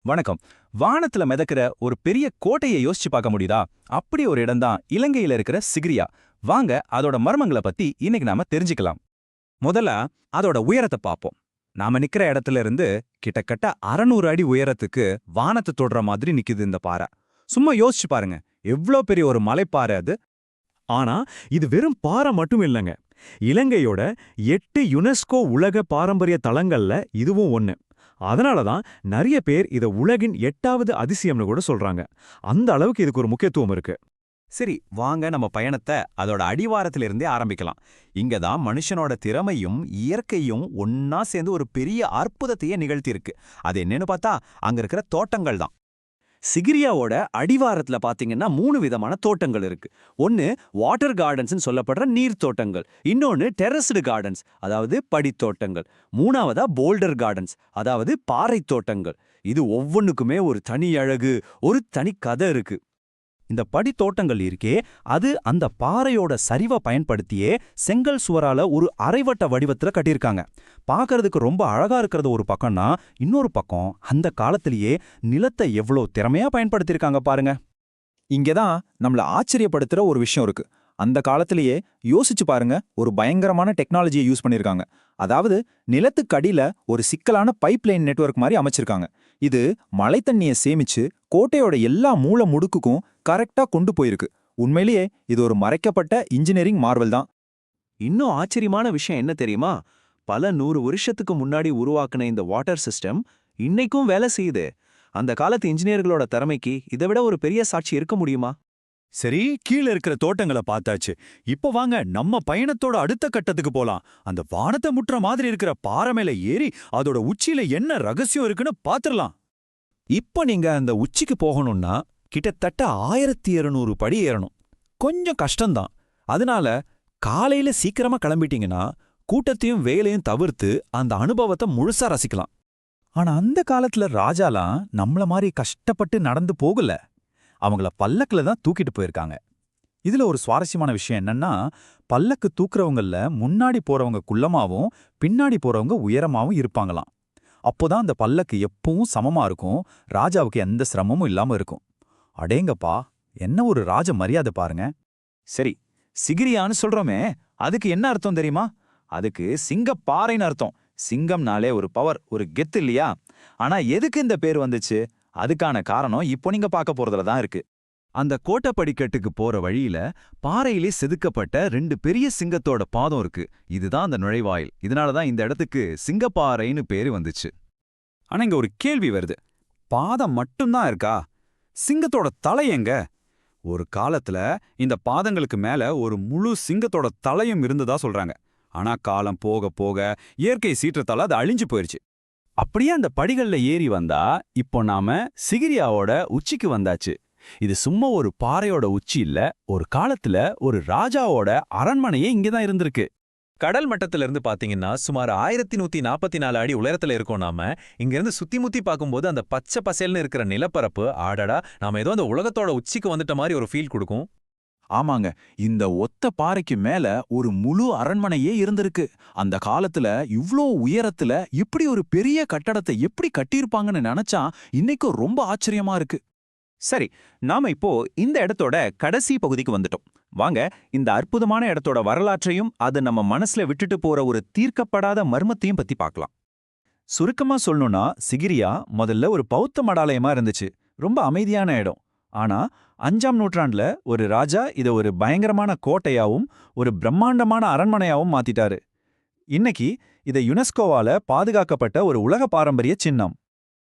வணக்கம். வானத்துல மிதக்கிற ஒரு பெரிய கோட்டையை யோசிச்சு பார்க்க முடியுதா? அப்படி ஒரு இடம்தான் இலங்கையில இருக்கிற சிகிரியா. வாங்க அதோட மர்மங்களை பத்தி இன்னைக்கு நாம தெரிஞ்சுக்கலாம். முதல்ல அதோட உயரத்தை பார்ப்போம். நாம நிக்கிற இடத்துல இருந்து கிட்டத்தட்ட 600 அடி உயரத்துக்கு வானத்தை தொடுற மாதிரி நிக்குது இந்த பாறை. சும்மா யோசிச்சு பாருங்க, எவ்ளோ பெரிய ஒரு மலைப்பாறை அது. ஆனா இது வெறும் பாறை மட்டும் இல்லைங்க. இலங்கையோட 8 யுனெஸ்கோ உலக பாரம்பரிய தளங்கள்ல இதுவும் ஒண்ணு. அதனால தான் நிறைய பேர் இத உலகின் 8வது அதிசயம்னு கூட சொல்றாங்க. அந்த அளவுக்கு இதுக்கு ஒரு முக்கியத்துவம் இருக்கு. சரி, வாங்க நம்ம பயணத்தை அதோட அடிவாரத்திலிருந்தே ஆரம்பிக்கலாம். இங்க தான் மனுஷனோட திறமையும் இயற்கையும் ஒன்னா சேர்ந்து ஒரு பெரிய அற்புதத்தையே நிகழ்த்தியிருக்கு. அது என்னன்னு பார்த்தா அங்க இருக்கிற தோட்டங்கள் தான். சிகிரியாவோட அடிவாரத்துல பாத்தீங்கன்னா 3 விதமான தோட்டங்கள் இருக்கு. ஒன்னு வாட்டர் கார்டன்ஸ்னு சொல்லப்படுற நீர் தோட்டங்கள், இன்னொன்னு டெரஸ்டு கார்டன்ஸ் அதாவது படித்தோட்டங்கள், மூணாவதா போல்டர் கார்டன்ஸ் அதாவது பாறை தோட்டங்கள். இது ஒவ்வொன்றுக்குமே ஒரு தனி அழகு, ஒரு தனி கதை இருக்கு. இந்த படித்தோட்டங்கள் இருக்கே, அது அந்த பாறையோட சரிவை பயன்படுத்தியே செங்கல் சுவரால ஒரு அரைவட்ட வடிவத்துல கட்டியிருக்காங்க. பார்க்கறதுக்கு ரொம்ப அழகா இருக்கிறது ஒரு பக்கம்னா, இன்னொரு பக்கம் அந்த காலத்திலேயே நிலத்தை எவ்வளோ திறமையா பயன்படுத்தியிருக்காங்க பாருங்க. இங்கதான் நம்மள ஆச்சரியப்படுத்துற ஒரு விஷயம் இருக்கு. அந்த காலத்திலேயே யோசிச்சு பாருங்க, ஒரு பயங்கரமான டெக்னாலஜியை யூஸ் பண்ணிருக்காங்க. அதாவது நிலத்துக்கு அடியில ஒரு சிக்கலான பைப்லைன் நெட்வொர்க் மாதிரி அமைச்சிருக்காங்க. இது மழை தண்ணியை சேமிச்சு கோட்டையோட எல்லா மூல முடுக்குக்கும் கரெக்டா கொண்டு போயிருக்கு. உண்மையிலேயே இது ஒரு மறைக்கப்பட்ட இன்ஜினியரிங் மார்வல் தான். இன்னும் ஆச்சரியமான விஷயம் என்ன தெரியுமா? பல 100 வருஷத்துக்கு முன்னாடி உருவாக்குன இந்த வாட்டர் சிஸ்டம் இன்னைக்கும் வேலை செய்யுது. அந்த காலத்து இன்ஜினியர்களோட திறமைக்கு இதை விட ஒரு பெரிய சாட்சி இருக்க முடியுமா? சரி, கீழே இருக்கிற தோட்டங்களை பார்த்தாச்சு. இப்போ வாங்க நம்ம பயணத்தோட அடுத்த கட்டத்துக்கு போலாம். அந்த வானத்தை முட்டுற மாதிரி இருக்கிற பாறை மேல ஏறி அதோட உச்சியில என்ன ரகசியம் இருக்குன்னு பாத்துரலாம். இப்போ நீங்க அந்த உச்சிக்கு போகணும்னா கிட்டத்தட்ட 1200 படி ஏறணும். கொஞ்சம் கஷ்டம்தான். அதனால காலையில சீக்கிரமா கிளம்பிட்டீங்கன்னா கூட்டத்தையும் வேலையும் தவிர்த்து அந்த அனுபவத்தை முழுசா ரசிக்கலாம். ஆனா அந்த காலத்துல ராஜாலாம் நம்மள மாதிரி கஷ்டப்பட்டு நடந்து போகல. அவங்கள பல்லக்குல தான் தூக்கிட்டு போயிருக்காங்க. இதுல ஒரு சுவாரஸ்யமான விஷயம் என்னன்னா, பல்லக்கு தூக்குறவங்கள முன்னாடி போறவங்க குள்ளமாவும் பின்னாடி போறவங்க உயரமாவும் இருப்பாங்களாம். அப்போதான் அந்த பல்லக்கு எப்பவும் சமமா இருக்கும், ராஜாவுக்கு எந்த சிரமமும் இல்லாம இருக்கும். அடேங்கப்பா, என்ன ஒரு ராஜ மரியாதை பாருங்க. சரி, சிகிரியான்னு சொல்றோமே, அதுக்கு என்ன அர்த்தம் தெரியுமா? அதுக்கு சிங்கப்பாறைன்னு அர்த்தம். சிங்கம்னாலே ஒரு பவர், ஒரு கெத்து இல்லையா? ஆனா எதுக்கு இந்த பேர் வந்துச்சு? அதுக்கான காரணம் இப்போ நீங்க பார்க்க போறதுல தான் இருக்கு. அந்த கோட்டை படிக்கட்டுக்கு போற வழியில பாறையிலே செதுக்கப்பட்ட 2 பெரிய சிங்கத்தோட பாதம் இருக்கு. இதுதான் அந்த நுழைவாயில். இதனாலதான் இந்த இடத்துக்கு சிங்கப்பாறைன்னு பேரு வந்துச்சு. ஆனா இங்க ஒரு கேள்வி வருது. பாதம் மட்டும்தான் இருக்கா? சிங்கத்தோட தலை எங்க? ஒரு காலத்துல இந்த பாதங்களுக்கு மேல ஒரு முழு சிங்கத்தோட தலையும் இருந்ததா சொல்றாங்க. ஆனா காலம் போக போக இயற்கை சீற்றத்தால அது அழிஞ்சு போயிருச்சு. அப்படியே அந்த படிகள்ல ஏறி வந்தா இப்போ நாம சிகிரியாவோட உச்சிக்கு வந்தாச்சு. இது சும்மா ஒரு பாறையோட உச்சி இல்ல, ஒரு காலத்துல ஒரு ராஜாவோட அரண்மனையே இங்கதான் இருந்திருக்கு. கடல் மட்டத்துல இருந்து பாத்தீங்கன்னா சுமார் 1144 அடி உயரத்துல இருக்கோம் நாம. இங்க இருந்து சுத்தி முத்தி பார்க்கும்போது அந்த பச்சை பசேல்னு இருக்கிற நிலப்பரப்பு, ஆடடா, நாம ஏதோ அந்த உலகத்தோட உச்சிக்கு வந்துட்ட மாதிரி ஒரு ஃபீல் கொடுக்கும். ஆமாங்க, இந்த ஒத்த பாறைக்கு மேல ஒரு முழு அரண்மனையே இருந்திருக்கு. அந்த காலத்துல இவ்ளோ உயரத்துல இப்படி ஒரு பெரிய கட்டடத்தை எப்படி கட்டியிருப்பாங்கன்னு நினைச்சா இன்னைக்கும் ரொம்ப ஆச்சரியமா இருக்கு. சரி, நாம இப்போ இந்த இடத்தோட கடைசி பகுதிக்கு வந்துட்டோம். வாங்க இந்த அற்புதமான இடத்தோட வரலாற்றையும் அது நம்ம மனசுல விட்டுட்டு போற ஒரு தீர்க்கப்படாத மர்மத்தையும் பத்தி பார்க்கலாம். சுருக்கமா சொல்லணும்னா, சிகிரியா முதல்ல ஒரு பௌத்த மடாலயமா இருந்துச்சு. ரொம்ப அமைதியான இடம். ஆனா 5ஆம் நூற்றாண்டுல ஒரு ராஜா இதை ஒரு பயங்கரமான கோட்டையாவும் ஒரு பிரம்மாண்டமான அரண்மனையாவும் மாத்திட்டாரு. இன்னைக்கு இதை யுனெஸ்கோவால பாதுகாக்கப்பட்ட ஒரு உலக பாரம்பரிய சின்னம்.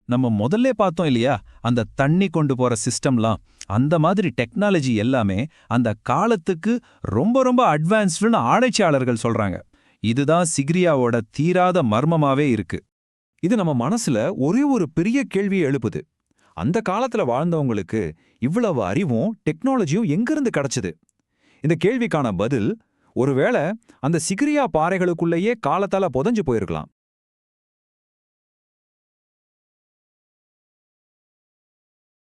நம்ம முதல்ல பார்த்தோம் இல்லையா, அந்த தண்ணி கொண்டு போற சிஸ்டம்லாம், அந்த மாதிரி டெக்னாலஜி எல்லாமே அந்த காலத்துக்கு ரொம்ப ரொம்ப அட்வான்ஸ்டுன்னு ஆராய்ச்சியாளர்கள் சொல்றாங்க. இதுதான் சிகிரியாவோட தீராத மர்மமாவே இருக்கு. இது நம்ம மனசுல ஒரே ஒரு பெரிய கேள்வியை எழுப்புது. அந்த காலத்துல வாழ்ந்தவங்களுக்கு இவ்வளவு அறிவும் டெக்னாலஜியும் எங்கிருந்து கிடைச்சது? இந்த கேள்விக்கான பதில், ஒருவேளை அந்த சிகிரியா பாறைகளுக்குள்ளேயே காலத்தால புதைஞ்சு போயிருக்கலாம்.